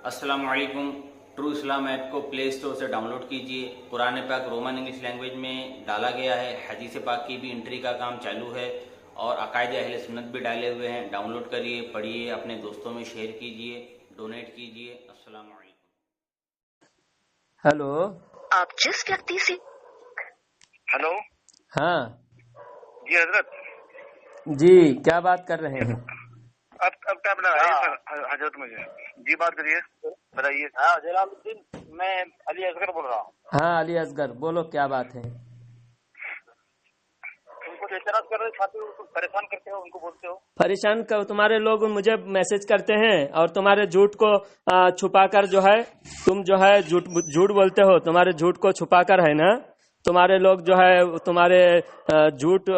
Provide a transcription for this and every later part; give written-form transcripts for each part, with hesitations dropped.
अस्सलाम वालेकुम। ट्रू इस्लाम ऐप को प्ले स्टोर से डाउनलोड कीजिए। कुरान पाक रोमन इंग्लिश लैंग्वेज में डाला गया है। हदीस पाक की भी एंट्री का काम चालू है और अकायद अहले सुन्नत भी डाले हुए हैं। डाउनलोड करिए, पढ़िए, अपने दोस्तों में शेयर कीजिए, डोनेट कीजिए। अस्सलाम वालेकुम। हेलो, आप जिस व्यक्ति से हेलो। हाँ जी हजरत, जी, क्या बात कर रहे हैं? अब क्या बता रहा है हजरत? मुझे जी बात करिए, बताइए। हाँ जलालुद्दीन, मैं अली असगर बोल रहा हूँ। हाँ अली असगर, बोलो क्या बात है? उनको एतराज कर रहे छात्र, उनको परेशान करते हो, उनको बोलते हो परेशान कर। तुम्हारे लोग मुझे मैसेज करते हैं और तुम्हारे झूठ को छुपाकर जो है, तुम जो है झूठ बोलते हो। तुम्हारे झूठ को छुपाकर है ना, तुम्हारे लोग जो है तुम्हारे झूठ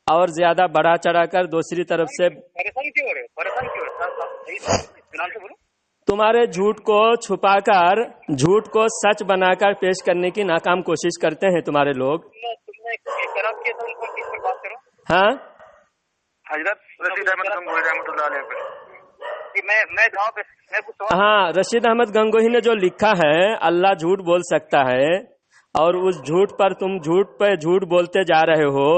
और ज्यादा बढ़ा चढ़ाकर दूसरी तरफ से परेशान क्यों हो रहे हो? परेशान क्यों हो रहे हो? फिलहाल से बोलो। तुम्हारे झूठ को छुपाकर झूठ को सच बनाकर पेश करने की नाकाम कोशिश करते हैं तुम्हारे लोग। तुमने एतराज किया था, उनको किस पर बात करो। हाँ हजरत रशीद अहमद गंगोही रहमतुल्लाह अलैह पे कि मैं जहाँ पे मैं कुछ सवाल। हाँ, रशीद अहमद गंगोही ने जो लिखा है, अल्लाह झूठ बोल सकता है, और उस झूठ पर तुम झूठ बोलते जा रहे हो।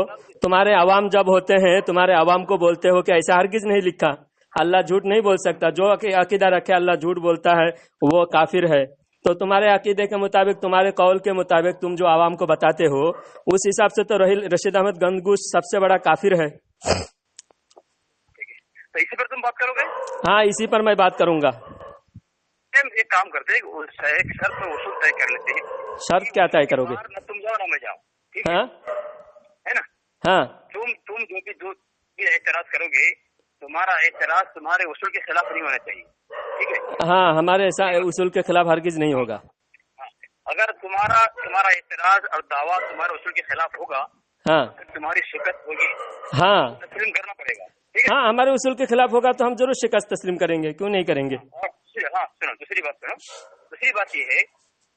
तुम्हारे अवाम जब होते हैं, तुम्हारे अवाम को बोलते हो कि ऐसा हरगिज नहीं लिखा, अल्लाह झूठ नहीं बोल सकता। जो अकीदा रखे अल्लाह झूठ बोलता है वो काफिर है। तो तुम्हारे अकीदे के मुताबिक, तुम्हारे कौल के मुताबिक तुम जो आवाम को बताते हो, उस हिसाब से तो रशीद अहमद गंगोही सबसे बड़ा काफिर है। तो इसी पर तुम बात करोगे? हाँ, इसी पर मैं बात करूंगा। एक काम करते हैं, एक शर्त में उसूल तय कर लेते हैं। शर्त क्या तय करोगे? न तुम जाओ ना मैं जाऊँ, ठीक हाँ है ना? हाँ तुम जो भी एतराज करोगे, तुम्हारा एतराज तुम्हारे उसूल के खिलाफ नहीं होना चाहिए, ठीक है? हाँ, हमारे ऐसा उसूल के खिलाफ हरगिज नहीं होगा। हाँ। अगर तुम्हारा एतराज और दावा तुम्हारे उसूल के खिलाफ होगा, हाँ तो तुम्हारी शिकस्त होगी, हाँ तस्लीम करना पड़ेगा, ठीक है? हाँ, हमारे उसूल के खिलाफ होगा तो हम जरूर शिकस्त तस्लीम करेंगे, क्यों नहीं करेंगे। और हाँ सुनो, दूसरी बात ये है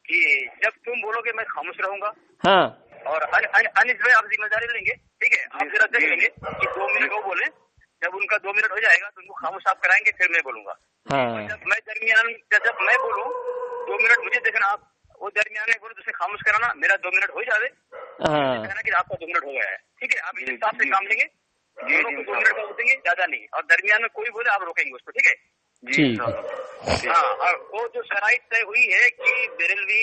कि जब तुम बोलोगे मैं खामोश रहूंगा, हाँ और अनिस भाई आप जिम्मेदारी लेंगे, ठीक है? आप जरा देख लेंगे कि 2 मिनट वो बोले, जब उनका 2 मिनट हो जाएगा तो उनको खामोश आप कराएंगे, फिर मैं बोलूंगा। हाँ जब मैं बोलूँ 2 मिनट मुझे देखना, आप वो दरमियान में बोलो तो खामोश कराना, मेरा 2 मिनट हो जावे, हाँ कहना कि आपका 2 मिनट हो गया है, ठीक है? आप इस हिसाब से काम लेंगे, दोनों को 2 मिनट का होतेंगे, ज्यादा नहीं। और दरमियान में कोई बोले आप रोकेंगे उसको, ठीक है? ठीक। हाँ, और वो जो शराइत तय हुई है कि बेरेलवी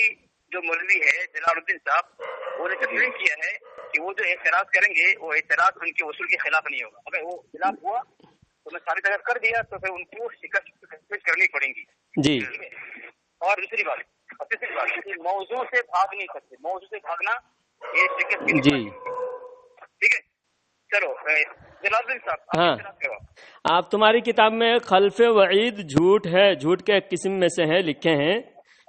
जो मौलवी है जलालुद्दीन साहब, उन्होंने तस्लीम किया है कि वो जो एतराज करेंगे वो एतराज उनके वसूल के खिलाफ नहीं होगा। अगर वो खिलाफ हुआ तो मैं साबित अगर कर दिया तो फिर उनको शिकस्त करनी पड़ेगी जी। और तीसरी बात कि मौजू से भाग नहीं सकते, मौजू से भागना ये शिकस्त की जी। ठीक है? चलो जलालुद्दीन साहब, हाँ, आप तुम्हारी किताब में खल्फ वईद झूठ है, झूठ के एक किस्म में से है, लिखे हैं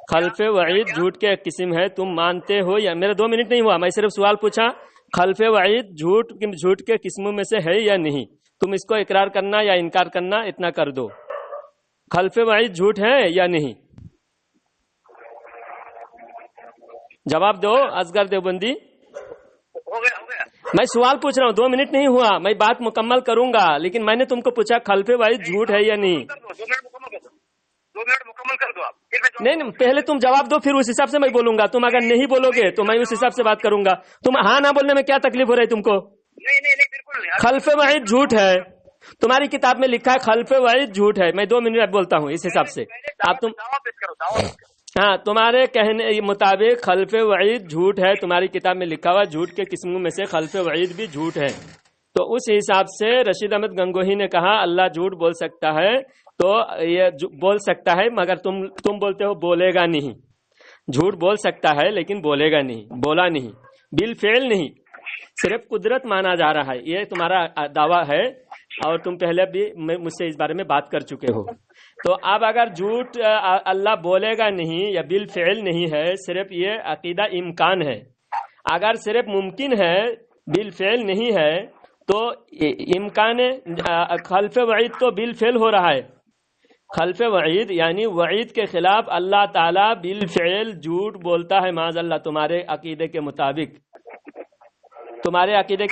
खल्फ वईद झूठ के एक किस्म है, तुम मानते हो या? मेरा 2 मिनट नहीं हुआ, मैं सिर्फ सवाल पूछा, खल्फ वईद झूठ के किस्मों में से है या नहीं? तुम इसको इकरार करना या इनकार करना, इतना कर दो। खल्फ वईद झूठ है या नहीं? जवाब दो असगर देवबंदी। हो गया मैं सवाल पूछ रहा हूँ, 2 मिनट नहीं हुआ, मैं बात मुकम्मल करूंगा, लेकिन मैंने तुमको पूछा खल्फे वईद झूठ है या नहीं। 2 मिनट मुकम्मल कर दो आप, फिर नहीं, पहले तुम जवाब दो, फिर उस हिसाब से मैं बोलूंगा। तुम अगर नहीं बोलोगे तो मैं उस हिसाब से बात करूंगा। तुम हाँ ना बोलने में क्या तकलीफ हो रही है तुमको? नहीं बिल्कुल नहीं। खल्फे वईद झूठ है, तुम्हारी किताब में लिखा है खल्फे वईद झूठ है। मैं 2 मिनट बोलता हूँ इस हिसाब से। आप तुम हाँ, तुम्हारे कहने मुताबिक खल्फे वईद झूठ है, तुम्हारी किताब में लिखा हुआ झूठ के किस्मों में से खल्फे वईद भी झूठ है। तो उस हिसाब से रशीद अहमद गंगोही ने कहा अल्लाह झूठ बोल सकता है, तो ये बोल सकता है, मगर तुम बोलते हो बोलेगा नहीं। झूठ बोल सकता है लेकिन बोलेगा नहीं, बोला नहीं, बिल फेल नहीं, सिर्फ कुदरत माना जा रहा है, ये तुम्हारा दावा है, और तुम पहले भी मुझसे इस बारे में बात कर चुके हो। तो अब अगर झूठ अल्लाह बोलेगा नहीं या बिल फेल नहीं है, सिर्फ ये अकीदा इम्कान है। अगर सिर्फ मुमकिन है, बिल फेल नहीं है, तो इम्कान खल्फ वईद तो बिल फेल हो रहा है। खल्फ वईद यानी वईद के खिलाफ अल्लाह ताला बिल फेल झूठ बोलता है, माज़अल्लाह। तुम्हारे अकीदे के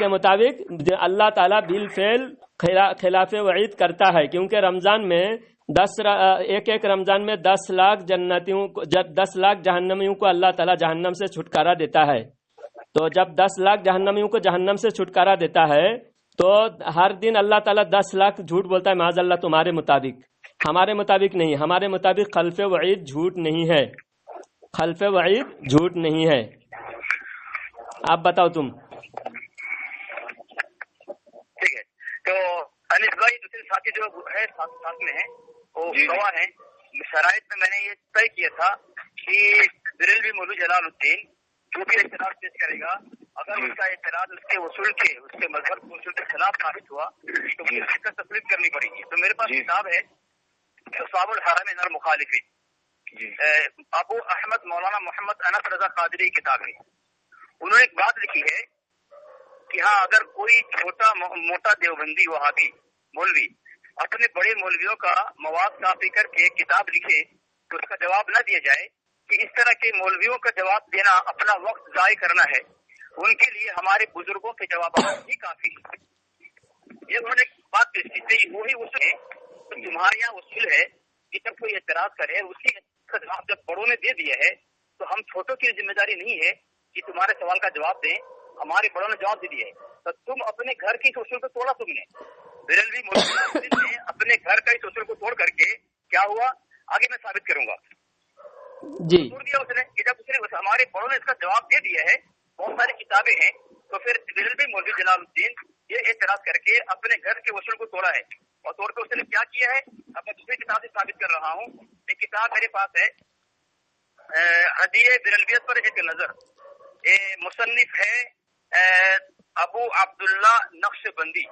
मुताबिक अल्लाह ताला बिल फेल खिलाफ वईद करता है, क्योंकि रमजान में एक रमजान में 10 लाख जन्नतियों को 10 लाख जहन्नमियों को अल्लाह ताला जहन्नम से छुटकारा देता है। तो जब 10 लाख जहन्नमियों को जहन्नम से छुटकारा देता है तो हर दिन अल्लाह ताला 10 लाख झूठ बोलता है माज़अल्लाह तुम्हारे मुताबिक। हमारे मुताबिक नहीं, हमारे मुताबिक खल्फ़े वईद झूठ नहीं है, खल्फ़े वईद झूठ नहीं है। आप बताओ तुम। ठीक है, तो अनिस भाई दूसरे साथी जो है साथ में है वो गवाह है। शराइत में मैंने ये तय किया था कि बिरलवी मौलवी जलालुद्दीन जो भी एतराज पेश करेगा, अगर उसका एतराज उसके उसूल के, उसके मजहब के उसूल के खिलाफ साबित हुआ तो मुझे शिकस्त तस्लीम करनी पड़ेगी। तो मेरे पास किताब है उसाबुल हरमैन अल मुखालिफीन, अबू अहमद मौलाना मोहम्मद अनस रजा कादरी की किताब है। उन्होंने एक बात लिखी है कि हाँ, अगर कोई छोटा मोटा देवबंदी वहाबी मौलवी अपने बड़े मौलवियों का मवाद काफी करके किताब लिखे तो उसका जवाब न दिया जाए कि इस तरह के मौलवियों का जवाब देना अपना वक्त जाय करना है, उनके लिए हमारे बुजुर्गों के जवाब ही काफी है। ये उन्होंने बात पेश की। वही उसूल है, तो तुम्हारे यहाँ उसूल है कि जब कोई एतराज करे उसी का जवाब जब बड़ों ने दे दिया है तो हम छोटों की जिम्मेदारी नहीं है कि तुम्हारे सवाल का जवाब दें, हमारे बड़ों ने जवाब दे दिया है। तो तुम अपने घर की उसूल को तोड़ा, तुमने बिरलवी मौलवी ने अपने घर का इस उसूल को तोड़ करके क्या हुआ आगे मैं साबित करूंगा जी। तोड़ दिया उसने कि जब उसने हमारे बड़ों ने इसका जवाब दे दिया है, बहुत सारी किताबें हैं, तो फिर बिरलवी मौलवी जलालुद्दीन ये एतराज करके अपने घर के उसूल को तोड़ा है। और तोड़ के उसने क्या किया है अब मैं दूसरी किताब से साबित कर रहा हूँ। एक किताब मेरे पास है हदीए बिरलवियत पर एक नजर, मुसन्निफ है अबू अब्दुल्ला नक्शबंदी।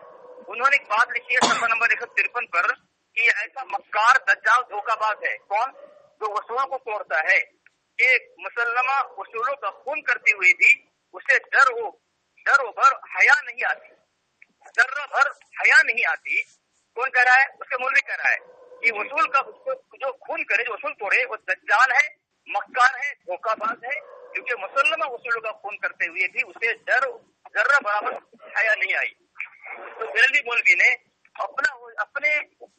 उन्होंने एक बात लिखी है सफा नंबर 153 पर कि ऐसा मक्कार दज्जाल धोखाबाज है कौन, जो उसूलों को तोड़ता है कि मुसल्लमा उसूलों का खून करते हुए भी उसे डर भर हया नहीं आती, जर्रा भर हया नहीं आती। कौन कह रहा है? उसके मौलवी कह रहा है कि उसूल का उसको जो खून करे, जो उसूल तोड़े वो दज्जाल है, मक्कार है, धोखाबाज है, क्योंकि मुसल्लमा उसूलों का खून करते हुए भी उसे जर्रा बराबर हया नहीं आई। तो बिरलवी मौलवी ने अपने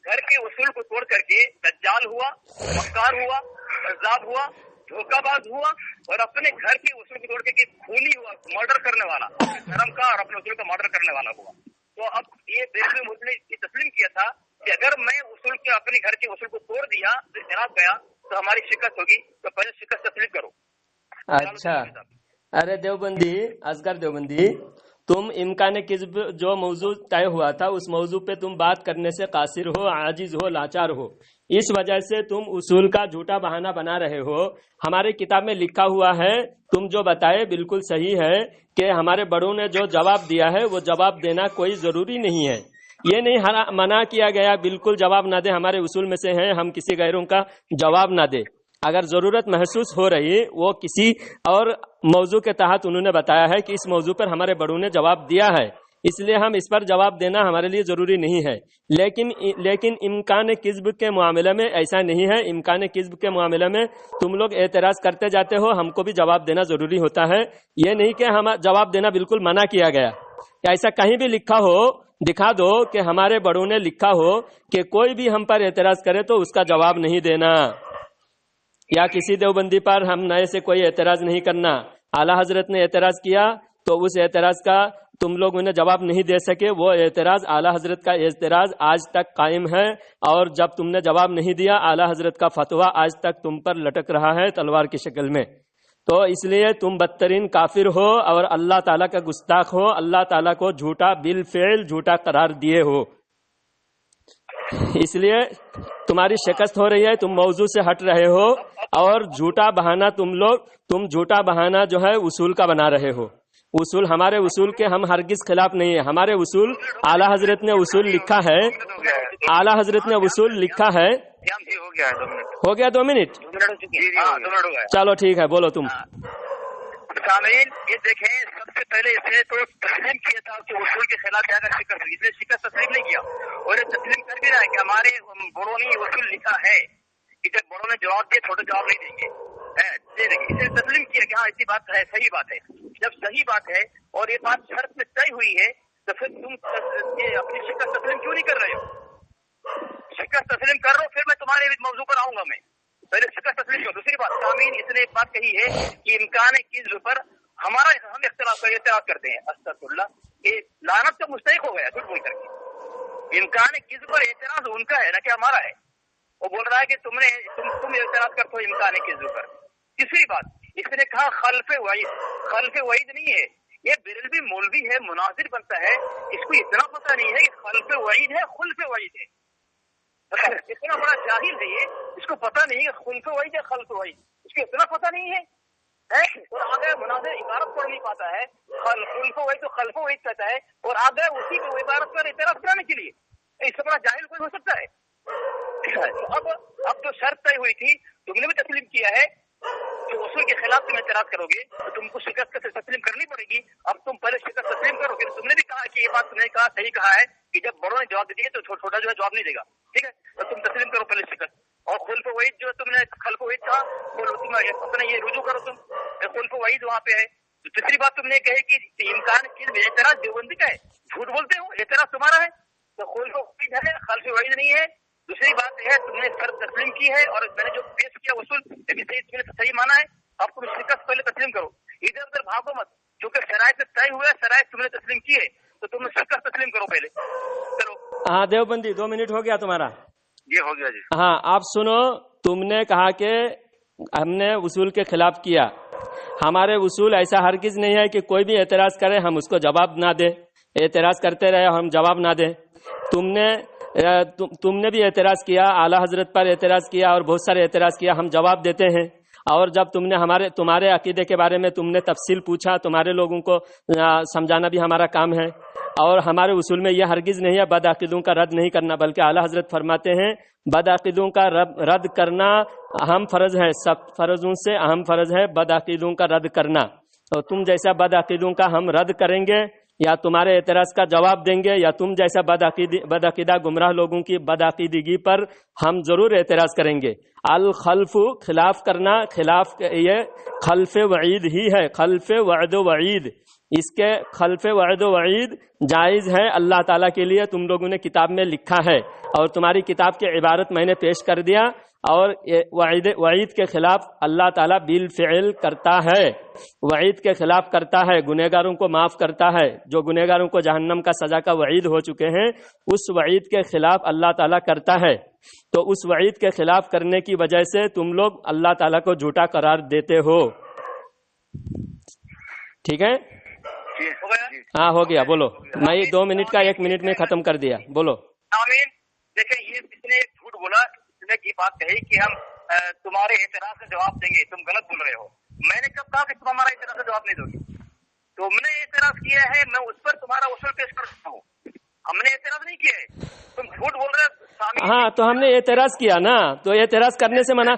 घर के उसूल को तोड़ करके दज्जाल हुआ, मक्कार हुआ, कज़्ज़ाब हुआ, धोखाबाज हुआ और अपने घर के उसूल को तोड़ के खूनी हुआ, मर्डर करने वाला, धर्म का और अपने उसूल का मर्डर करने वाला हुआ। तो अब ये बिरलवी मौलवी ने तस्लीम किया था कि अगर मैं उसूल के अपने घर के उसूल को तोड़ दिया तो खिलाफ गया तो हमारी शिकस्त होगी, तो पहले शिकस्त तस्लीम करो। अच्छा, अरे देवबंदी, असगर देवबंदी, तुम इम्कान किज़्ब जो मौजू तय हुआ था उस मौजू पे तुम बात करने से कासिर हो, आजिज हो, लाचार हो। इस वजह से तुम उसूल का झूठा बहाना बना रहे हो। हमारी किताब में लिखा हुआ है, तुम जो बताए बिल्कुल सही है कि हमारे बड़ों ने जो जवाब दिया है वो जवाब देना कोई ज़रूरी नहीं है। ये नहीं मना किया गया बिल्कुल जवाब ना दे, हमारे उसूल में से हैं हम किसी गैरों का जवाब ना दे। अगर ज़रूरत महसूस हो रही वो किसी और मौजू के तहत उन्होंने बताया है कि इस मौजू पर हमारे बड़ों ने जवाब दिया है, इसलिए हम इस पर जवाब देना हमारे लिए ज़रूरी नहीं है। लेकिन इम्कान किज़्ब के मामले में ऐसा नहीं है। इम्कान किज़्ब के मामले में तुम लोग एतराज़ करते जाते हो, हमको भी जवाब देना ज़रूरी होता है। ये नहीं कि हम जवाब देना बिल्कुल मना किया गया। ऐसा कहीं भी लिखा हो दिखा दो कि हमारे बड़ों ने लिखा हो कि कोई भी हम पर एतराज़ करे तो उसका जवाब नहीं देना, या किसी देवबंदी पर हम नए से कोई एतराज़ नहीं करना। आला हजरत ने एतराज़ किया तो उस एतराज़ का तुम लोग उन्हें जवाब नहीं दे सके, वो एतराज़ आला हजरत का एतराज़ आज तक कायम है। और जब तुमने जवाब नहीं दिया, आला हजरत का फतवा आज तक तुम पर लटक रहा है तलवार की शक्ल में। तो इसलिए तुम बदतरीन काफिर हो और अल्लाह ताला का गुस्ताख हो, अल्लाह ताला को झूठा बिल फेल झूठा करार दिए हो। इसलिए तुम्हारी शिकस्त हो रही है, तुम मौजू से हट रहे हो और झूठा बहाना तुम झूठा बहाना जो है उसूल का बना रहे हो। उसूल हमारे उसूल के हम हरगिज खिलाफ नहीं है। हमारे उसूल आला हजरत ने उसूल लिखा है, आला हजरत ने उसूल लिखा है। हो गया 2 मिनट? चलो ठीक है, बोलो तुम। सामीन ये देखें, सबसे पहले इसने तो तस्लीम किया था कि उसूल के खिलाफ जाकर शिकस्त हुई, इसने शिकस्त तस्लीम नहीं किया और ये तस्लीम कर भी रहा है कि हमारे बड़ों ने उसूल लिखा है कि जब बड़ों ने जवाब दिए छोटे जवाब नहीं देंगे। इसने तस्लीम किया कि हाँ ऐसी बात है, सही बात है। जब सही बात है और ये बात शर्त में तय हुई है तो फिर तुम ये अपनी शिकस्त तस्लीम क्यों नहीं कर रहे हो? शिकस्त तस्लीम कर लो, फिर मैं तुम्हारे मौजू पर आऊंगा। मैं पहले शिकस्त तस्लीम करो। दूसरी बात, सामीन इसने एक बात कही है कि इम्कान किज़्ब पर हम इख्तिलाफ करते हैं। अस्तगफिरुल्लाह, ये लानत का मुस्तहिक हो गया झूठ बोल करके। इम्कान किज़्ब पर एतराज उनका है ना कि हमारा है। वो बोल रहा है कि तुम एतराज करते हो इम्कान किज़्ब पर। तीसरी बात, इसने कहा खल्फ़े वईद नहीं है, ये बिरलवी मौलवी है, मुनाजिर बनता है, इसको इतना पता नहीं है कि खल्फ़े वईद है खुल्फ़े वईद है। इतना बड़ा जाहिल है ये, इसको पता नहीं है खुल्फ़े वईद है खल्फ़े वईद, इसको इतना पता नहीं है। और आगे मुनाजिर इबारत पढ़ नहीं पाता है, खुल्फ़े वईद तो खल्फ़े वईद कहता है, और आगे उसी को इबारत पर इतराज कराने के लिए। इससे बड़ा जाहिल कोई हो सकता है? अब जो शर्त तय हुई थी तुमने भी तस्लीम किया है, जो उसूल के खिलाफ तुम एतराज करोगे तो तुमको शिकस्त तस्लीम करनी पड़ेगी। अब तुम पहले शिकस्त तस्लीम करो, फिर तुमने भी कहा कि ये बात तुमने कहा सही कहा है कि जब बड़ों ने जवाब दिए तो छोटा जो है जवाब नहीं देगा, ठीक है? तो तुम तस्लीम करो पहले शिकस्त। और खुल्फ़ वईद जो तुमने खल्फ़ वईद कहा, तुम अपना ये रुजू करो, तुम खुल्फ़ वईद वहाँ पे है। तो तीसरी बात तुमने कही कि इम्कान की एतराज देवबंदी का है, झूठ बोलते हो, एतराज तुम्हारा है, तो खुल्फ़ वईद है खल्फ़ वईद नहीं है। दूसरी बात यह है तुमने शर्त तस्लीम की है और मैंने जो पेश किया उसूल तुमने सही माना है। अब तुम शिकस्त पहले तस्लीम करो, इधर उधर भागो मत, क्योंकि शराइत से तय हुआ है, शराइत तुमने तस्लीम की है तो तुम शिकस्त तस्लीम करो पहले। चलो। हाँ देवबंदी, 2 मिनट हो गया तुम्हारा। ये हो गया जी। हाँ, आप सुनो, तुमने कहा कि हमने उसूल के खिलाफ किया। हमारे उसूल ऐसा हरगिज नहीं है कि कोई भी एतराज करे हम उसको जवाब ना दे, एतराज करते रहे हम जवाब ना दे। तुमने भी एतराज किया, आला हजरत पर एतराज किया और बहुत सारे एतराज किया, हम जवाब देते हैं। और जब तुम्हारे अकीदे के बारे में तुमने तफसील पूछा, तुम्हारे लोगों को समझाना भी हमारा काम है। और हमारे उसूल में यह हरगिज नहीं है बदअकीदों का रद्द नहीं करना, बल्कि आला हजरत फरमाते हैं बदअकीदों का रद्द करना अहम फर्ज है, सब फर्जों से अहम फर्ज है बदअकीदों का रद्द करना। और तुम जैसा बदअकीदों का हम रद्द करेंगे या तुम्हारे एतराज का जवाब देंगे, या तुम जैसा बदअकीदा गुमराह लोगों की बदअकीदगी पर हम जरूर एतराज करेंगे। अल खल्फु खिलाफ करना, खिलाफ ये खल्फ वईद ही है, खल्फ वअद वईद। इसके खल्फ वअद वईद जायज़ है अल्लाह ताला के लिए, तुम लोगों ने किताब में लिखा है और तुम्हारी किताब की इबारत मैंने पेश कर दिया। और वईद के खिलाफ अल्लाह ताला बिल फ़िल करता है, वईद के खिलाफ करता है, गुनहगारों को माफ़ करता है। जो गुनहगारों को जहन्नम का सज़ा का वईद हो चुके हैं, उस वईद के खिलाफ अल्लाह ताला करता है। तो उस वईद के खिलाफ करने की वजह से तुम लोग अल्लाह ताला को झूठा करार देते हो। ठीक है? हाँ हो गया, बोलो। मैं 2 मिनट का 1 मिनट में खत्म कर दिया, बोलो। आमीन। देखें, ये इसने झूठ बोला, इसने ये बात कही कि हम तुम्हारे एतराज का जवाब देंगे, तुम गलत बोल रहे हो। मैंने कब कहा कि तुम हमारा एतराज का जवाब नहीं दोगे? तुमने एतराज किया है, मैं उस पर तुम्हारा उसूल पेश कर सकता हूँ। हमने एतराज नहीं किया है, तुम झूठ बोल रहे हो। हाँ, तो हमने एतराज किया ना, तो एतराज करने से मना।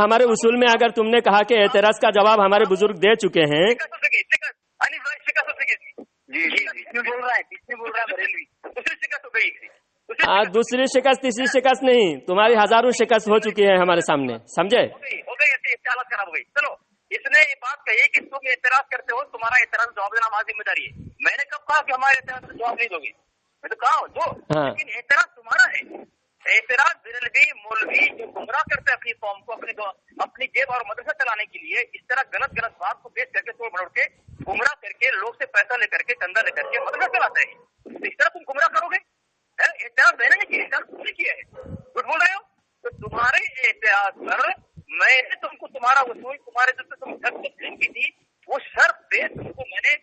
हमारे उसूल में अगर तुमने कहा कि एतराज का जवाब हमारे बुजुर्ग दे चुके हैं, दूसरी शिकस्त तीसरी शिकस्त नहीं, तुम्हारी हजारों शिकस्त हो चुकी है हमारे सामने, समझे? हो गई, ऐसी हालत खराब हो गई। चलो, इसने ये बात कही कि तुम एतराज करते हो, तुम्हारा एतराज जवाब देना हमारी जिम्मेदारी है। मैंने कब कहा कि हमारे एतराज का जवाब नहीं दोगे? मैं तो कहा दो, लेकिन एतराज तुम्हारा है। एतराज बिरलवी मौलवी जो गुमराह करते हैं अपनी कौम को, अपनी जेब और मदरसा चलाने के लिए इस तरह गलत बात को पेश करके, तोड़ मरोड़ के, गुमराह करके, लोग से पैसा लेकर के, चंदा लेकर के मदरसा चलाते हैं। इस तरह तुम गुमराह करोगे? एतराज मैंने नहीं किया, एतराज तुमने किया है। झूठ बोल रहे हो? तो तुम्हारे एतराज पर मैंने तुमको तुम्हारा उसूल, तुम्हारे जो तुम शर्त तस्लीम की थी, वो शर्त पे तुमको मैंने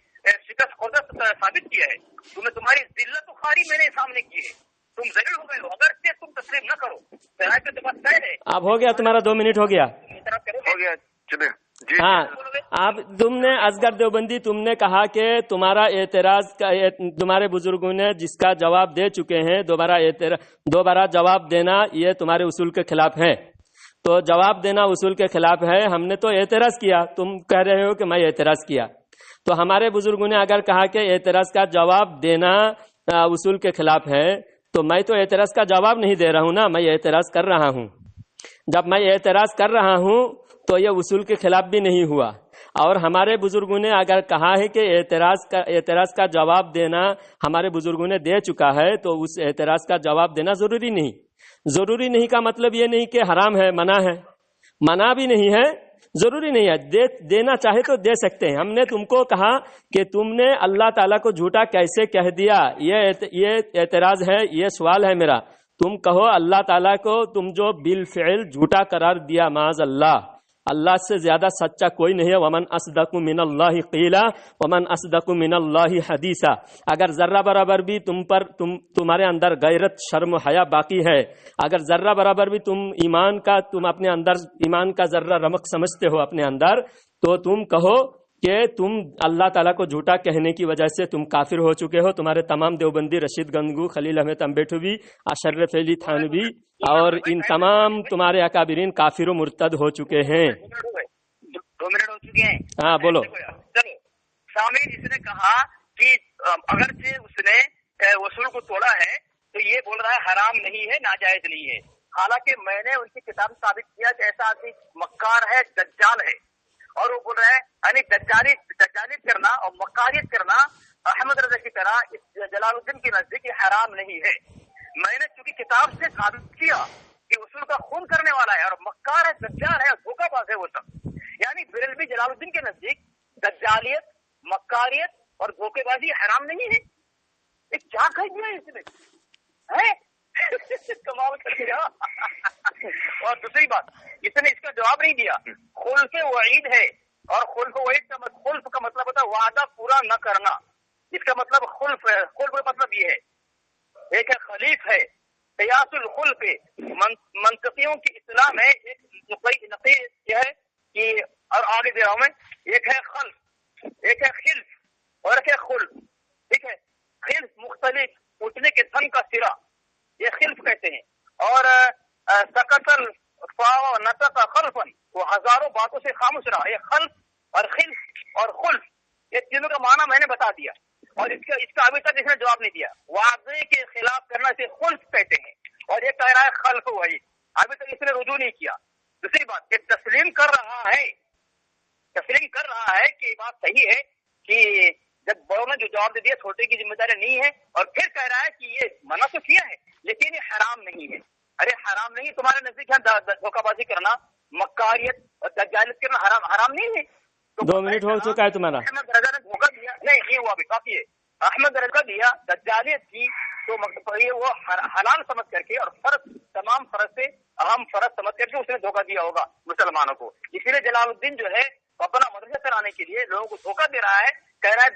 शिकस्त खुर्दा साबित किया है। तुम्हें तुम्हारी जिल्लत तो खारी मैंने सामने की है, तुम जलील हो गए हो। अगर से तुम तस्लीम न करो, शराइत के बाद तय है। अब हो गया तुम्हारा 2 मिनट हो गया। हो गया, चलिए। हाँ, आप तुमने असगर देवबंदी तुमने कहा कि तुम्हारा एतराज का तुम्हारे बुजुर्गों ने जिसका जवाब दे चुके हैं, दोबारा जवाब देना ये तुम्हारे उसूल के खिलाफ है। तो जवाब देना उसूल के खिलाफ है। हमने तो एतराज किया, तुम कह रहे हो कि मैं एतराज किया। तो हमारे बुजुर्गों ने अगर कहा कि एतराज का जवाब देना उसूल के खिलाफ है, तो मैं तो एतराज का जवाब नहीं दे रहा हूँ ना, मैं एतराज कर रहा हूँ। जब मैं एतराज कर रहा हूँ तो यह उसूल के खिलाफ भी नहीं हुआ। और हमारे बुजुर्गों ने अगर कहा है कि एतराज का जवाब देना हमारे बुजुर्गों ने दे चुका है, तो उस एतराज का जवाब देना जरूरी नहीं। ضروری نہیں کا مطلب یہ نہیں کہ حرام ہے، منع ہے، منع بھی نہیں ہے، ضروری نہیں ہے، دینا چاہے تو دے سکتے ہیں۔ ہم نے تم کو کہا کہ تم نے اللہ تعالیٰ کو جھوٹا کیسے کہہ دیا، یہ اعتراض ہے، یہ سوال ہے میرا۔ تم کہو اللہ تعالیٰ کو تم جو بالفعل جھوٹا قرار دیا، معاذ اللہ، اللہ سے زیادہ سچا کوئی نہیں ہے۔ ومن اصدق من اللہ قیلا ومن اصدق من اللہ حدیثا۔ اگر ذرہ برابر بھی تمہارے اندر غیرت، شرم و حیا باقی ہے، اگر ذرہ برابر بھی تم اپنے اندر ایمان کا ذرہ رمق سمجھتے ہو اپنے اندر، تو تم کہو کہ تم اللہ تعالیٰ کو جھوٹا کہنے کی وجہ سے تم کافر ہو چکے ہو۔ تمہارے تمام دیوبندی، رشید گنگو، خلیل احمد امبیٹوی، اشرف علی تھانوی اور ان تمام تمہارے اکابرین کافر و مرتد ہو چکے ہیں۔ 2 منٹ ہو چکے ہیں۔ ہاں بولو۔ چلو سامعین، اس نے کہا کہ اگرچہ اس نے اصول کو توڑا ہے تو یہ بول رہا ہے حرام نہیں ہے، ناجائز نہیں ہے، حالانکہ میں نے ان کی کتاب ثابت کیا کہ ایسا آدمی مکار ہے، دجال ہے، اور وہ بول رہا ہے یعنی دجالیت کرنا اور مکاریت کرنا احمد رضا کی طرح جلال الدین کے نزدیک حرام نہیں ہے۔ میں نے چونکہ کتاب سے ثابت کیا کہ اصول کا خون کرنے والا ہے اور مکار ہے، دجال ہے اور دھوکہ باز ہے وہ سب، یعنی بریلوی جلال الدین کے نزدیک دجالیت، مکاریت اور دھوکے بازی حرام نہیں ہے۔ ایک کیا کہہ دیا اس نے، کمال کر دیا۔ اور دوسری بات، اس نے اس کا جواب نہیں دیا۔ خلف وعید ہے، اور خلف وعید خلف کا مطلب ہوتا ہے وعدہ پورا نہ کرنا، اس کا مطلب خلف ہے۔ خلف کا مطلب یہ ہے، ایک ہے خلیف ہے، قیاس الخلف، منطقیوں کی اصطلاح میں ایک نقطہ یہ ہے کہ، اور آگے دے رہا ہوں میں، ایک ہے خلف، ایک ہے خلف اور ایک ہے خلف، ٹھیک ہے۔ خلف مختلف، اٹھنے کے تھن کا سرا، یہ خلف کہتے ہیں، اور سکتل نطق خلفن، وہ ہزاروں باتوں سے خاموش رہا، یہ خلف اور خلف اور خلف، یہ تینوں کا معنی میں نے بتا دیا، اور اس کا ابھی تک اس نے جواب نہیں دیا۔ وعدے کے خلاف کرنا سے خلف کہتے ہیں، اور یہ کہہ رہا ہے خلف وہی، ابھی تک اس نے رجوع نہیں کیا۔ دوسری بات، یہ تسلیم کر رہا ہے کہ یہ بات صحیح ہے کہ جب بڑوں نے جو جواب دے دیا چھوٹے کی ذمہ داری نہیں ہے، اور پھر کہہ رہا ہے کہ یہ منع تو کیا ہے لیکن یہ حرام نہیں ہے۔ ارے حرام نہیں، تمہارے نزدیک ہے دھوکہ بازی کرنا، مکاریت اور دجالیت کرنا حرام نہیں ہے۔ 2 منٹ ہو چکا ہے تمہارا۔ احمد رضا نے دھوکہ دیا، نہیں ہوا ابھی کافی ہے۔ احمد رضا دیا، دجالیت کی، تو یہ وہ حلال سمجھ کر کے اور فرض، تمام فرض سے اہم فرض سمجھ کر کے اس نے دھوکہ دیا ہوگا مسلمانوں کو۔ اسی لیے جلال الدین جو ہے اپنا مدرسہ چلانے کے لیے لوگوں کو دھوکہ دے رہا ہے، کہہ رہا ہے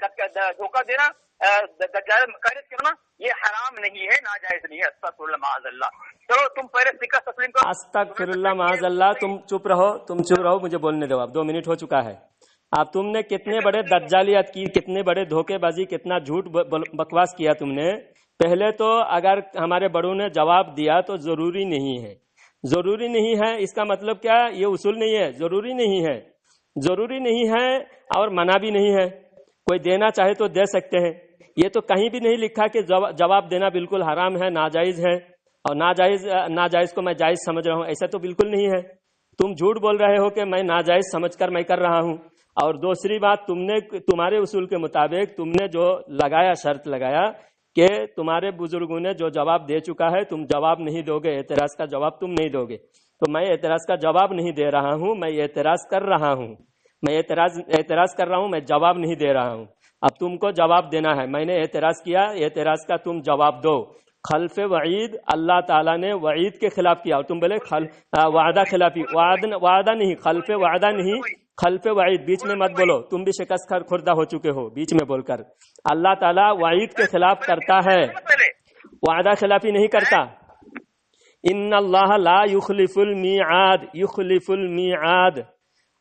دھوکہ دینا، مکاریت کرنا یہ حرام نہیں ہے، ناجائز نہیں ہے۔ استغفر اللہ معاذ اللہ۔ چلو تم پہلے سکہ تسلیم کرو۔ استغفر اللہ معاذ اللہ۔ تم چپ رہو، مجھے بولنے دو۔ اب 2 منٹ ہو چکا ہے۔ اب تم نے کتنے بڑے دجالیت کی، کتنے بڑے دھوکے بازی، کتنا جھوٹ بکواس کیا تم نے۔ پہلے تو اگر ہمارے بڑوں نے جواب دیا تو ضروری نہیں ہے، ضروری نہیں ہے، اس کا مطلب کیا؟ یہ اصول نہیں ہے، ضروری نہیں ہے، ضروری نہیں ہے اور منع بھی نہیں ہے۔ کوئی دینا چاہے تو دے سکتے ہیں، یہ تو کہیں بھی نہیں لکھا کہ جواب دینا بالکل حرام ہے، ناجائز ہے، اور ناجائز کو میں جائز سمجھ رہا ہوں، ایسا تو بالکل نہیں ہے۔ تم جھوٹ بول رہے ہو کہ میں ناجائز سمجھ کر میں کر رہا ہوں، اور دوسری بات، تمہارے اصول کے مطابق تم نے جو لگایا، شرط لگایا کہ تمہارے بزرگوں نے جو جواب دے چکا ہے تم جواب نہیں دو گے، اعتراض کا جواب تم نہیں دو گے، تو میں اعتراض کا جواب نہیں دے رہا ہوں، میں اعتراض کر رہا ہوں، میں جواب نہیں دے رہا ہوں۔ اب تم کو جواب دینا ہے، میں نے اعتراض کیا، اعتراض کا تم جواب دو۔ خلف وعید، اللہ تعالیٰ نے وعید کے خلاف کیا، اور تم بولے وعدہ خلافی، وعدہ نہیں، خلف وعدہ نہیں، خلف وعید، بیچ میں مت بولو، تم بھی شکست خوردہ ہو چکے ہو بیچ میں بول کر۔ اللہ تعالیٰ وعید کے خلاف کرتا ہے، وعدہ خلافی نہیں کرتا۔ ان اللہ لا یخلف المیعاد، یخلف المیعاد،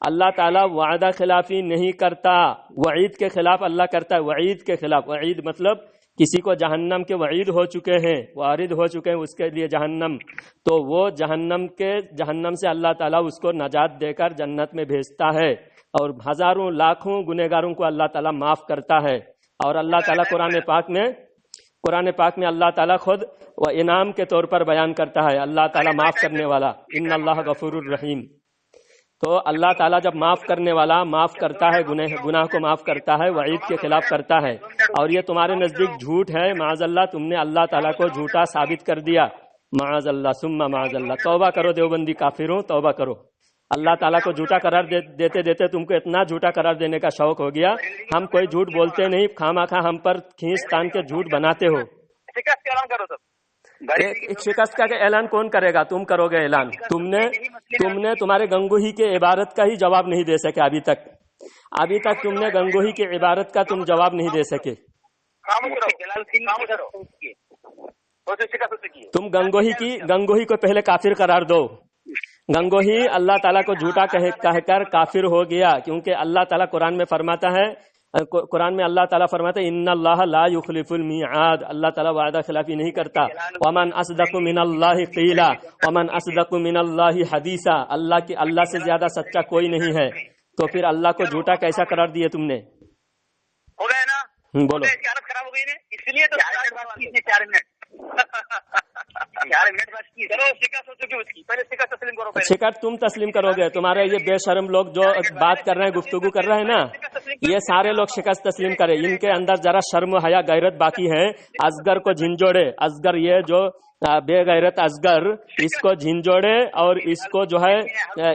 اللہ تعالیٰ وعدہ خلافی نہیں کرتا، وعید کے خلاف اللہ کرتا ہے، وعید کے خلاف۔ وعید مطلب کسی کو جہنم کے وعید ہو چکے ہیں، وارد ہو چکے ہیں اس کے لیے جہنم، تو وہ جہنم سے اللہ تعالیٰ اس کو نجات دے کر جنت میں بھیجتا ہے، اور ہزاروں لاکھوں گنہگاروں کو اللہ تعالیٰ معاف کرتا ہے۔ اور اللہ تعالیٰ قرآن پاک میں اللہ تعالیٰ خود وہ انعام کے طور پر بیان کرتا ہے، اللہ تعالیٰ معاف کرنے والا، ان اللہ غفور الرحیم۔ تو اللہ تعالیٰ جب معاف کرنے والا معاف کرتا ہے، گناہ کو معاف کرتا ہے، وعید کے خلاف کرتا ہے، اور یہ تمہارے نزدیک جھوٹ ہے، معاذ اللہ، تم نے اللہ تعالیٰ کو جھوٹا ثابت کر دیا، معاذ اللہ ثم معاذ اللہ. توبہ کرو دیوبندی کافروں، توبہ کرو. اللہ تعالیٰ کو جھوٹا قرار دیتے دیتے تم کو اتنا جھوٹا قرار دینے کا شوق ہو گیا. ہم کوئی جھوٹ بولتے نہیں، خواہ خواہ ہم پر کھینچ تان کے جھوٹ بناتے ہو. شکست کا اعلان کرو سب. شکست کا اعلان کون کرے گا؟ تم کرو گے اعلان. تم نے تمہارے گنگوہی کے عبارت کا ہی جواب نہیں دے سکے ابھی تک تم نے گنگوہی کی عبارت کا تم جواب نہیں دے سکے. تم گنگوہی کو پہلے کافر قرار دو. گنگوہی اللہ تعالیٰ کو جھوٹا کہہ کر کافر ہو گیا، کیونکہ اللہ تعالیٰ قرآن میں فرماتا ہے، اللہ تعالیٰ فرماتا ہے ان اللہ لا یخلف المیعاد، اللہ تعالیٰ وعدہ خلافی نہیں کرتا. ومن اصدق من اللہ قیلا ومن اصدق من اللہ حدیثا، اللہ سے زیادہ سچا کوئی نہیں ہے. تو پھر اللہ کو جھوٹا کیسا قرار دیے تم نے؟ ہو گئے نا؟ بولو. اس کی حالت خراب ہو گئی نا، اس لیے تو 4 منٹ بات کی. چلو شکست ہو چکی اس کی، پہلے شکست تسلیم کرو. شکست تم تسلیم کرو گے. تمہارے یہ بے شرم لوگ جو بات کر رہے ہیں، گفتگو کر رہے ہیں نا، یہ سارے لوگ شکست تسلیم کرے. ان کے اندر ذرا شرم و حیا غیرت باقی ہے. اصغر کو جھنجھوڑے، اصغر یہ جو بے غیرت اصغر، اس کو جھنجھوڑے اور اس کو جو ہے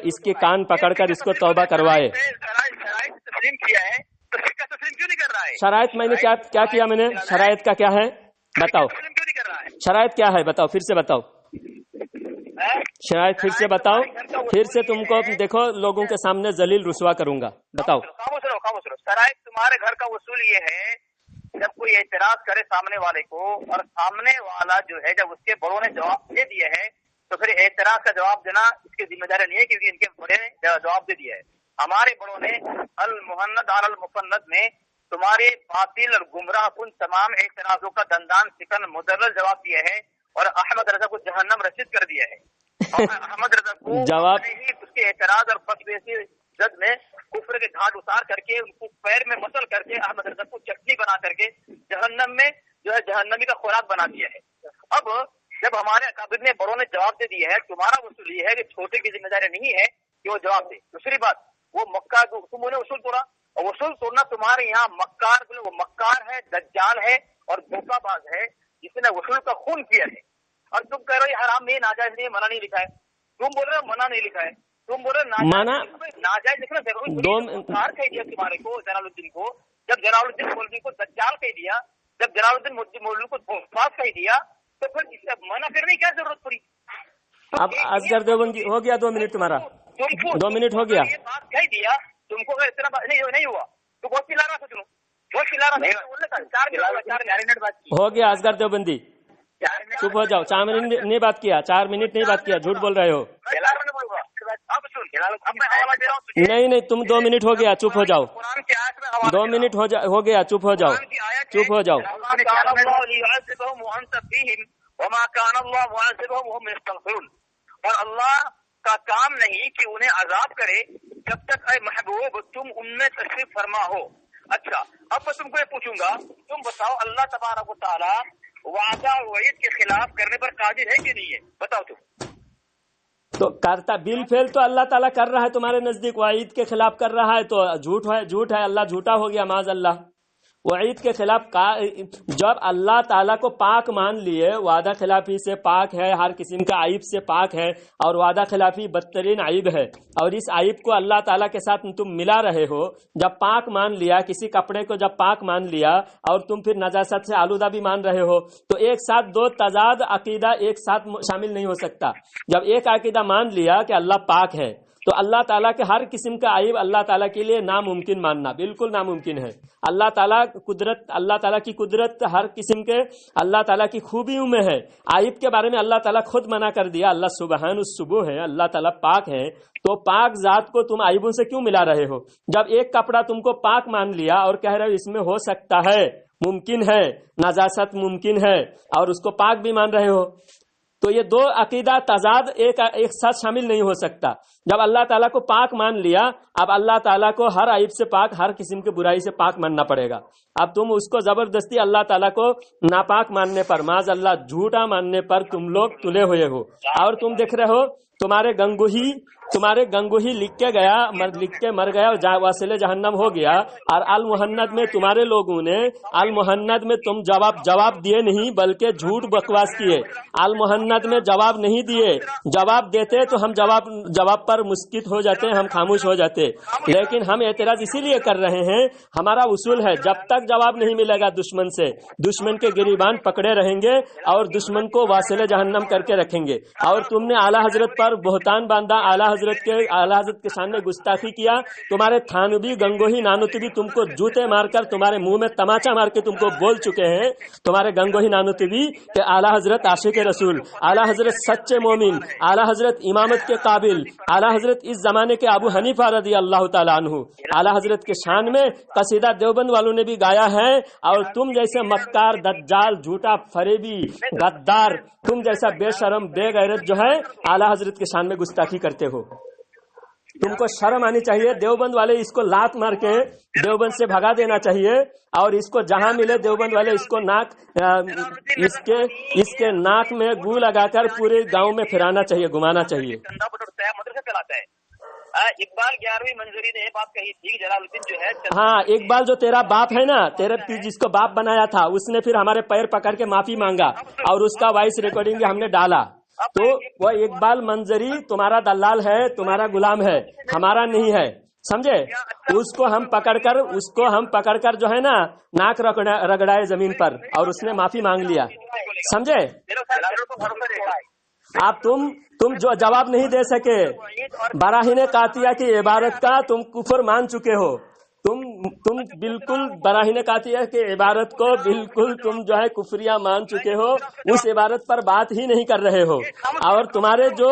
اس کے کان پکڑ کر اس کو توبہ کروائے. تسلیم کیا ہے تو شکست تسلیم کیوں نہیں کر رہا ہے؟ شرائط میں نے کیا کیا میں نے؟ شرائط کا کیا ہے بتاؤ. تسلیم کیوں نہیں کر رہا ہے؟ شرائط کیا ہے بتاؤ، پھر سے بتاؤ. شرائط پھر سے بتاؤ. پھر سے تم کو دیکھو لوگوں کے سامنے ذلیل رسوا کروں گا. بتاؤ. خاموش رہو. شرائط تمہارے گھر کا اصول یہ ہے، جب کوئی اعتراض کرے سامنے والے کو، اور سامنے والا جو ہے جب اس کے بڑوں نے جواب دے دیا ہے، تو پھر اعتراض کا جواب دینا اس کی ذمہ داری نہیں ہے، کیونکہ ان کے بڑے نے جواب دے دیا ہے. ہمارے بڑوں نے المحند اور المفند میں تمہارے باطل اور گمراہ کن تمام اعتراضوں کا دندان سکن مدلل جواب دیا ہے، اور احمد رضا کو جہنم رسید کر دیا ہے. احمد رضا کو جواب اس کے اعتراض اور فتوی جد میں کفر کے گھاٹ اتار کر کے، ان کو پیر میں مسل کر کے، احمد رضا کو چٹنی بنا کر کے جہنم میں جو ہے جہنمی کا خوراک بنا دیا ہے. اب جب ہمارے اکابر نے بڑوں نے جواب دے دیا ہے، تمہارا اصول یہ ہے کہ چھوٹے کی ذمہ داری نہیں ہے کہ وہ جواب دے. دوسری بات، وہ مکہ تم انہیں اصول توڑا، اور اصول توڑنا تمہارے یہاں مکار، وہ مکار ہے، دجال ہے اور دھوکہ باز ہے، جس نے اصول کا خون کیا ہے. اور تم کہہ رہے ہو حرام نہیں، ناجائز نہیں، منع نہیں لکھا ہے. تم بول رہے ہو منع نہیں لکھا ہے، تم بول رہے ناجائز لکھنا ضروری. کہہ دیا تمہارے کو جلال الدین کو، جب جلال الدین مولوی کو دجال کہہ دیا، جب جلال الدین مولوی کو دھوکہ کہہ دیا، تو پھر اس سے منع کرنے کی کیا ضرورت پڑی؟ اب اصغر دیوبندی ہو گیا 2 منٹ تمہارا، 2 منٹ ہو گیا. یہ بات کہہ دیا تم کو، اتنا نہیں ہوا تو بہت چلا رہا تھا، تم بہت چلا رہا تھا. 4 منٹ بات کی ہو گیا. اصغر دیوبندی چپ ہو جاؤ. 4 منٹ نہیں بات کیا، 4 منٹ نہیں بات کیا، جھوٹ بول رہے ہو. نہیں تم 2 منٹ ہو گیا، چپ ہو جاؤ. 2 منٹ ہو گیا، چپ ہو جاؤ، چپ ہو جاؤ. اور اللہ کا کام نہیں کہ انہیں عذاب کرے جب تک اے محبوب تم ان میں تشریف فرما ہو. اچھا، اب میں تم کو یہ پوچھوں گا، تم بتاؤ اللہ تبارک و تعالی وعدہ وعید کے خلاف کرنے پر قادر ہے کہ نہیں ہے؟ بتاؤ تم. تو کرتا بالفعل تو اللہ تعالیٰ کر رہا ہے تمہارے نزدیک، وعید کے خلاف کر رہا ہے تو جھوٹ ہے. اللہ جھوٹا ہو گیا معاذ اللہ. وعید کے خلاف جب اللہ تعالیٰ کو پاک مان لیے، وعدہ خلافی سے پاک ہے، ہر قسم کا عیب سے پاک ہے، اور وعدہ خلافی بدترین عیب ہے، اور اس عیب کو اللہ تعالیٰ کے ساتھ تم ملا رہے ہو. جب پاک مان لیا، کسی کپڑے کو جب پاک مان لیا اور تم پھر نجاست سے آلودہ بھی مان رہے ہو، تو ایک ساتھ 2 تضاد عقیدہ ایک ساتھ شامل نہیں ہو سکتا. جب ایک عقیدہ مان لیا کہ اللہ پاک ہے، تو اللہ تعالیٰ کے ہر قسم کا عیب اللہ تعالیٰ کے لیے ناممکن ماننا بالکل ناممکن ہے. اللہ تعالیٰ کی قدرت ہر قسم کے اللہ تعالیٰ کی خوبیوں میں ہے. عیب کے بارے میں اللہ تعالیٰ خود منع کر دیا. اللہ سبحان الصبح ہے، اللہ تعالیٰ پاک ہے. تو پاک ذات کو تم عیبوں سے کیوں ملا رہے ہو؟ جب ایک کپڑا تم کو پاک مان لیا اور کہہ رہے ہو اس میں ہو سکتا ہے، ممکن ہے، نجاست ممکن ہے، اور اس کو پاک بھی مان رہے ہو، تو یہ 2 عقیدہ تضاد ایک ساتھ شامل نہیں ہو سکتا. جب اللہ تعالیٰ کو پاک مان لیا، اب اللہ تعالیٰ کو ہر عیب سے پاک، ہر قسم کی برائی سے پاک ماننا پڑے گا. اب تم اس کو زبردستی اللہ تعالیٰ کو ناپاک ماننے پر، معاذ اللہ جھوٹا ماننے پر تم لوگ تلے ہوئے ہو. اور تم دیکھ رہے ہو تمہارے گنگوہی تمہارے گنگوہی لکھ کے مر گیا اور واصل جہنم ہو گیا، اور المحند میں تمہارے لوگوں نے المحند میں تم جواب دیے نہیں بلکہ جھوٹ بکواس کیے. المحند میں جواب نہیں دیے، جواب دیتے تو ہم جواب پر مسکت ہو جاتے، ہم خاموش ہو جاتے، لیکن ہم اعتراض اسی لیے کر رہے ہیں. ہمارا اصول ہے جب تک جواب نہیں ملے گا دشمن سے، دشمن کے گریبان پکڑے رہیں گے اور دشمن کو واصل جہنم کر کے رکھیں گے. اور تم نے اعلیٰ حضرت پر بہتان باندھا، اعلیٰ حضرت کے سامنے گستاخی کیا. تمہارے تھانوی گنگوہی نانوتوی تم کو جوتے مار کر تمہارے منہ میں تماچا مار کے تم کو بول چکے ہیں. تمہارے گنگوہی نانوتوی کہ اعلیٰ حضرت عاشق رسول، اعلیٰ حضرت سچے مومن، اعلیٰ حضرت امامت کے قابل، اعلیٰ حضرت اس زمانے کے ابو حنیفہ رضی اللہ تعالیٰ عنہ، اعلیٰ حضرت کے شان میں قصیدہ دیوبند والوں نے بھی گایا ہے. اور تم جیسے مکار، دجال، جھوٹا، فریبی، غدار، تم جیسا بے شرم، بے غیرت جو ہے اعلیٰ حضرت کے شان میں گستاخی کرتے ہو. تم کو شرم آنی چاہیے. دیوبند والے اس کو لات مار کے دیوبند سے بھگا دینا چاہیے، اور اس کو جہاں ملے دیوبند والے اس کو اس کے ناک میں گو لگا کر پورے گاؤں میں پھرانا چاہیے، گھمانا چاہیے. مدرسہ چلاتا ہے. اقبال 11ویں منظری نے یہ بات کہی تھی، جلال الدین جو ہے ہاں اقبال جو تیرا باپ ہے نا، تیرے جس کو باپ بنایا تھا، اس نے پھر ہمارے پیر پکڑ کے معافی مانگا اور اس کا وائس ریکارڈنگ ہم نے ڈالا. تو وہ اقبال منظری تمہارا دلال ہے، تمہارا غلام ہے، ہمارا نہیں ہے، سمجھے. اس کو ہم پکڑ کر جو ہے نا ناک رگڑائے زمین پر، اور اس نے معافی مانگ لیا، سمجھے. آپ تم جو جواب نہیں دے سکے براہین قاطیہ کی عبارت کا، تم کفر مان چکے ہو. تم بالکل براہین قاطیہ کی عبارت کو بالکل تم جو ہے کفریہ مان چکے ہو، اس عبارت پر بات ہی نہیں کر رہے ہو. اور تمہارے جو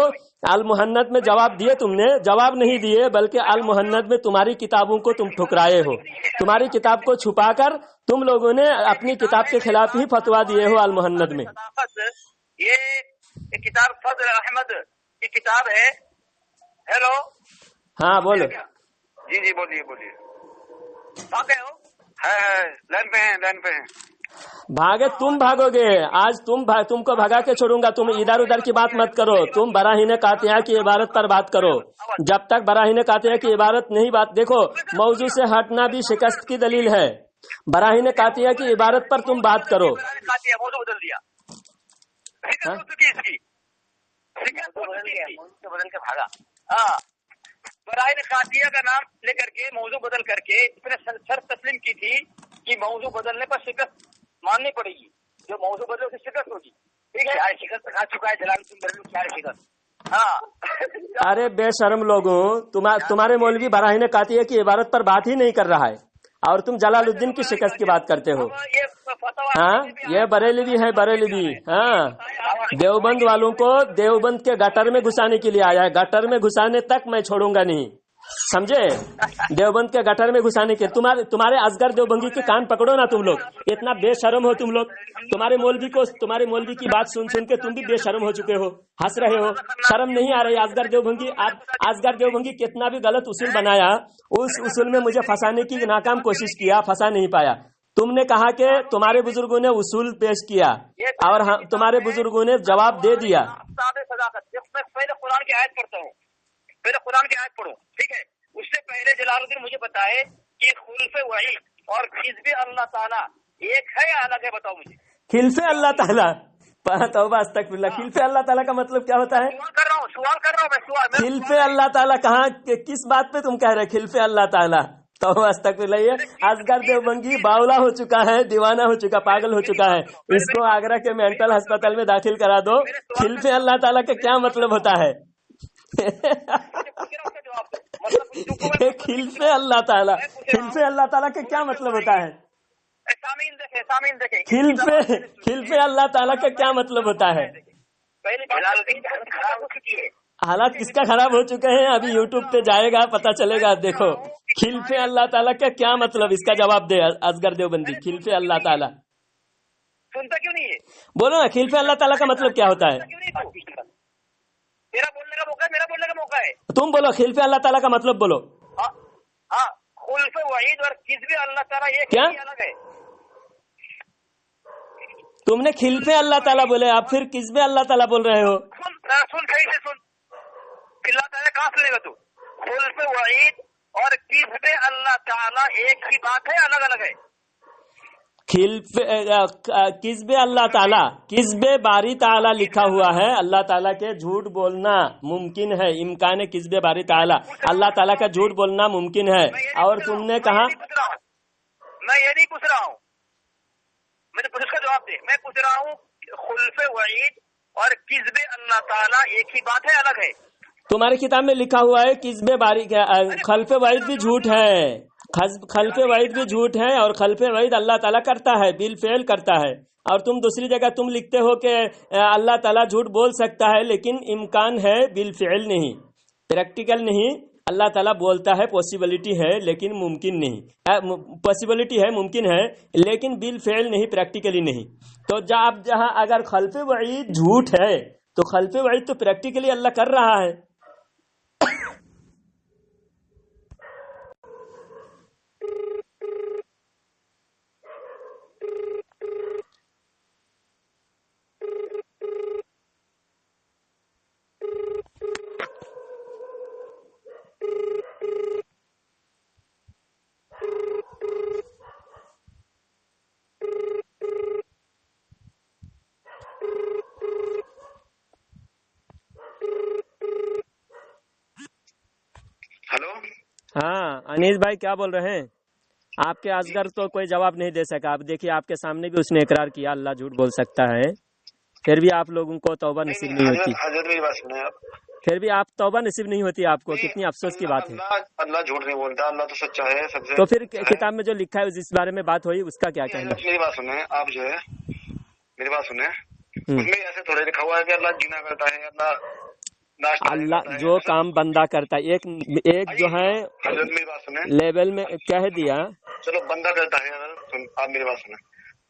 المحند میں جواب دیے، تم نے جواب نہیں دیے بلکہ المحند میں تمہاری کتابوں کو تم ٹھکرائے ہو. تمہاری کتاب کو چھپا کر تم لوگوں نے اپنی کتاب کے خلاف ہی فتوا دیے ہو المحند میں. یہ کتاب فضل احمد کی کتاب ہے. ہیلو، ہاں بولو. جی بولیے. کہاں گئے ہو؟ لائن پہ ہیں. بھاگے تم بھاگو گے آج. تم کو بھگا کے چھوڑوں گا. تم ادھر ادھر کی بات مت کرو. تم براہین قاطعہ کی عبارت پر بات کرو. جب تک براہین قاطعہ کی عبارت نہیں دیکھو، موضوع سے ہٹنا بھی شکست کی دلیل ہے. براہین قاطعہ کی عبارت پر تم بات کرو. موضوع بدل دیا، بدل کے بھاگا. براہین قاطعہ کا نام لے کر کے موضوع بدل کر کے اس نے شرط تسلیم کی تھی کہ موضوع بدلنے پر شکست ماننی پڑے گی. جو موضوع بدلے اسے شکست ہوگی. ٹھیک ہے، شکست کھا چکا ہے جلال الدین بریلوی. کیا شکست؟ ہاں. ارے بے شرم لوگوں، تمہارے مولوی براہین قاطعہ کی عبارت پر بات ہی نہیں کر رہا ہے، اور تم جلال الدین کی شکست کی بات کرتے ہو. ہاں یہ بریلوی ہے، بریلوی. ہاں دیوبند والوں کو دیوبند کے گٹر میں گھسانے کے لیے آیا ہے. گٹر میں گھسانے تک میں چھوڑوں گا نہیں، سمجھے. دیوبند کے گٹر میں گھسانے کے تمہارے اصغر دیوبندی کے کان پکڑو نا. تم لوگ اتنا بے شرم ہو تم لوگ. تمہارے مولوی کی بات سن کے تم بھی بے شرم ہو چکے ہو، ہنس رہے ہو. شرم نہیں آ رہی. اصغر دیوبندی کتنا بھی غلط اصول بنایا، اس اصول میں مجھے پھنسانے کی ناکام کوشش کیا، پھنسا نہیں پایا. تم نے کہا کہ تمہارے بزرگوں نے اصول پیش کیا اور تمہارے بزرگوں نے جواب دے دیا. پہلے قرآن کی آیت پڑھتا ہوں، قرآن کی آیت پڑھو. ٹھیک ہے، اس سے پہلے جلال الدین مجھے بتائے کہ خلف وعید اور حزب اللہ تعالیٰ ایک ہے یا الگ ہے؟ بتاؤ مجھے. خلف اللہ تعالیٰ، توبہ استغفر اللہ. خلف اللہ تعالیٰ کا مطلب کیا ہوتا ہے؟ سوال کر رہا ہوں. خلف اللہ تعالیٰ کہاں، کس بات پہ تم کہہ رہے خلف اللہ تعالیٰ؟ توبہ استغفر اللہ. یہ اصغر دیوبندی باولا ہو چکا ہے، دیوانہ ہو چکا، پاگل ہو چکا ہے. اس کو آگرہ کے مینٹل ہسپتال میں داخل کرا دو. خلف اللہ تعالیٰ کا کیا مطلب ہوتا ہے؟ خلف اللہ تعالیٰ، خلف اللہ تعالیٰ کا کیا مطلب ہوتا ہے؟ خلف اللہ تعالیٰ کا کیا مطلب ہوتا ہے؟ حالات کس کا خراب ہو چکے ہیں، ابھی یوٹیوب پہ جائے گا پتا چلے گا. دیکھو خلف اللہ تعالیٰ کا کیا مطلب، اس کا جواب دے اصغر دیوبندی. خلف اللہ تعالیٰ سنتا کیوں نہیں ہے؟ بولو نا، خلف اللہ تعالیٰ کا مطلب کیا ہوتا ہے؟ میرا بولنے کا موقع ہے. تم بولو خلف اللہ تعالیٰ کا مطلب بولو. ہاں، خلف وعید اور حزب اللہ تعالیٰ یہ کیا الگ ہے. تم نے خلف اللہ تعالیٰ بولے، آپ پھر حزب اللہ تعالیٰ بول رہے ہو. سن صحیح سے سن. चिल्लाता है, कहाँ सुनेगा तू? खुल्फ वईद और किस्ब अल्लाह ताला एक ही बात है, अलग अलग है? किस्बे अल्लाह ताला, किस्बे बारी ताला लिखा हुआ है। अल्लाह ताला के झूठ बोलना मुमकिन है, इम्कान है किस्बे बारी ताला, अल्लाह ताला का झूठ बोलना मुमकिन है। और तुमने कहा, मैं ये नहीं पूछ रहा हूँ, मुझे पूछ का जवाब दे। मैं पूछ रहा हूँ खुल्फ वईद और किस्बे अल्लाह ताला एक ही बात है, अलग है? तुम्हारी किताब में लिखा हुआ है किस्बे बारी, खल्फे वईद भी झूठ है, खल्फे वईद भी झूठ है, और खल्फे वईद अल्लाह ताला करता है, बिल फेल करता है। और तुम दूसरी जगह तुम लिखते हो कि अल्लाह ताला झूठ बोल सकता है, लेकिन इम्कान है, बिल फेल नहीं, प्रैक्टिकल नहीं। अल्लाह ताला बोलता है, पॉसिबिलिटी है लेकिन मुमकिन नहीं, पॉसिबिलिटी है मुमकिन है लेकिन बिल फेल नहीं, प्रैक्टिकली नहीं। तो जहाँ अगर खल्फे वईद झूठ है तो खल्फे वईद तो प्रैक्टिकली अल्लाह कर रहा है। हेलो, हाँ अनीस भाई क्या बोल रहे हैं? आपके असगर तो कोई जवाब नहीं दे सका। आप देखिए, आपके सामने भी उसने इकरार किया अल्लाह झूठ बोल सकता है, फिर भी आप लोगों को तौबा नसीब नहीं होती। हजरत मेरी बात सुने आप। फिर भी आप तौबा नसीब नहीं होती आपको, कितनी अफसोस की बात है। अल्लाह झूठ नहीं बोलता, अल्लाह तो सच्चा है सबसे। तो फिर किताब में जो लिखा है जिस बारे में बात हुई उसका क्या कहना? मेरी बात सुने आप, जो है मेरी बात सुने, उसमें ऐसे थोड़े लिखा हुआ है कि अल्लाह जिना करता है, अल्लाह जो काम बंदा करता है, एक जो है मेरी बात सुने, लेवल में कह दिया, चलो बंदा करता है, अगर आप मेरी बात सुने,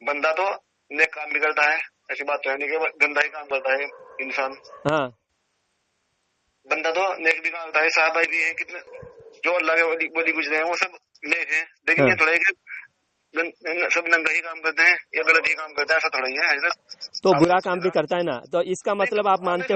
बंदा तो नेक काम भी करता है, ऐसी बात तो है नहीं कि गंदा ही काम करता है इंसान। हाँ बंदा तो नेक भी काम करता है, साहब भी है कितने जो अल्लाह के वली गुजरे हैं वो सब नेक है, लेकिन हाँ। ये थोड़ा है कि सब नंगा ही काम करते हैं या गलत ही काम करते हैं, ऐसा थोड़ा ही है हजरत। तो बुरा काम भी करता है ना, तो इसका मतलब आप मानते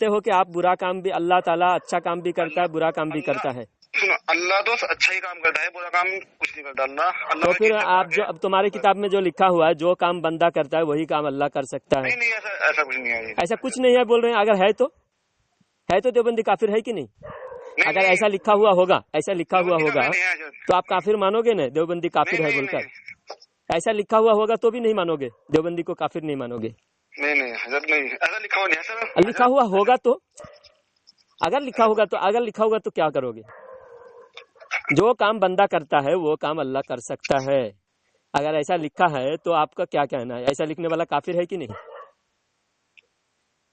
हो कि आप बुरा काम भी, अल्लाह ताला अच्छा काम भी करता है, बुरा काम भी करता है। सुनो, अल्लाह तो अच्छा ही काम करता है, बुरा काम कुछ नहीं करता अल्लाह। तो फिर आप जो अब तुम्हारी किताब में जो लिखा हुआ है, जो काम बंदा करता है वही काम अल्लाह कर सकता है? नहीं, ऐसा कुछ नहीं है। ऐसा कुछ नहीं है बोल रहे हैं। अगर है तो देवबंदी काफिर है कि नहीं? अगर ऐसा लिखा हुआ होगा, तो आप काफिर मानोगे ना? देवबंदी काफिर है बोलकर ऐसा लिखा हुआ होगा तो भी नहीं मानोगे, देवबंदी को काफिर नहीं मानोगे? नहीं हजरत, नहीं ऐसा लिखा हुआ नहीं है सर। लिखा हुआ होगा तो, अगर लिखा होगा तो क्या करोगे? जो काम बंदा करता है वो काम अल्लाह कर सकता है। अगर ऐसा लिखा है तो आपका क्या कहना है? ऐसा लिखने वाला काफिर है कि नहीं?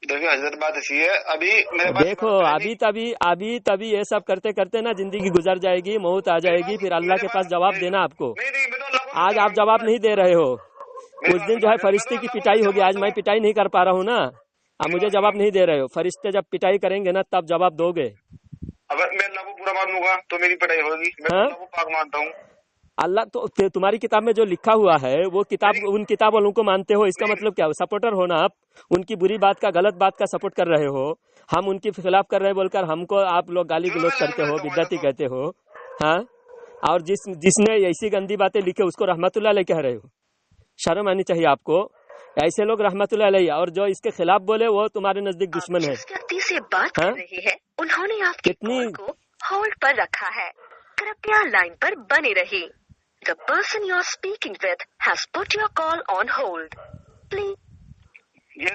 देखिए हजरत, बात ऐसी है, अभी देखो अभी तभी ये सब करते करते ना जिंदगी गुजर जाएगी, मौत आ जाएगी, फिर अल्लाह के पास जवाब देना आपको। आज आप जवाब नहीं दे रहे हो, कुछ दिन जो है फरिश्ते की पिटाई होगी। आज मैं पिटाई नहीं कर पा रहा हूँ ना, आप मुझे जवाब नहीं दे रहे हो। फरिश्ते जब पिटाई करेंगे ना तब जवाब दोगे। अगर मैं अल्लाह को पूरा मानूंगा तो मेरी पिटाई होगी, मैं अल्लाह को पाक मानता हूँ। अल्लाह तो तुम्हारी किताब में जो लिखा हुआ है वो किताब, उन किताब वालों को मानते हो, इसका मतलब क्या? सपोर्टर हो ना आप, उनकी बुरी बात का, गलत बात का सपोर्ट कर रहे हो। हम उनके खिलाफ कर रहे हैं बोलकर हमको आप लोग गाली गलौज करते हो, बिद्दती कहते हो। हाँ, और जिसने ऐसी गंदी बातें लिखे उसको रहमतुल्लाह अलैह कह रहे हो। शर्म आनी चाहिए आपको। ऐसे लोग रहमतुल्लाह अलैह, और जो इसके खिलाफ बोले वो तुम्हारे नजदीक दुश्मन है। जिस व्यक्ति से बात कर रहे हैं उन्होंने आपके कॉल को होल्ड पर रखा है, कृपया लाइन पर बने रहिए। The person you are speaking with has put your call on hold. Please. ये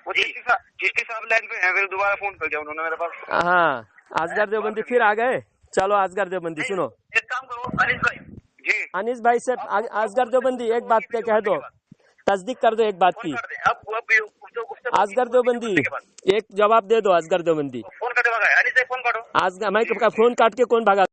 वो चिश्ती साहब लाइन पे हैं, फिर दोबारा फोन कर दिया उन्होंने मेरे पास। हाँ, असगर देवबंदी फिर आ गए। चलो असगर देवबंदी सुनो, एक काम करो अनीस भाई जी, अनीस भाई से असगर देवबंदी एक बात कह दो, तस्दीक कर दो एक बात की। असगर देवबंदी एक जवाब दे दो। असगर देवबंदी फोन करते, अनीस भाई फोन काटो। मैं फोन काट के कौन भागा?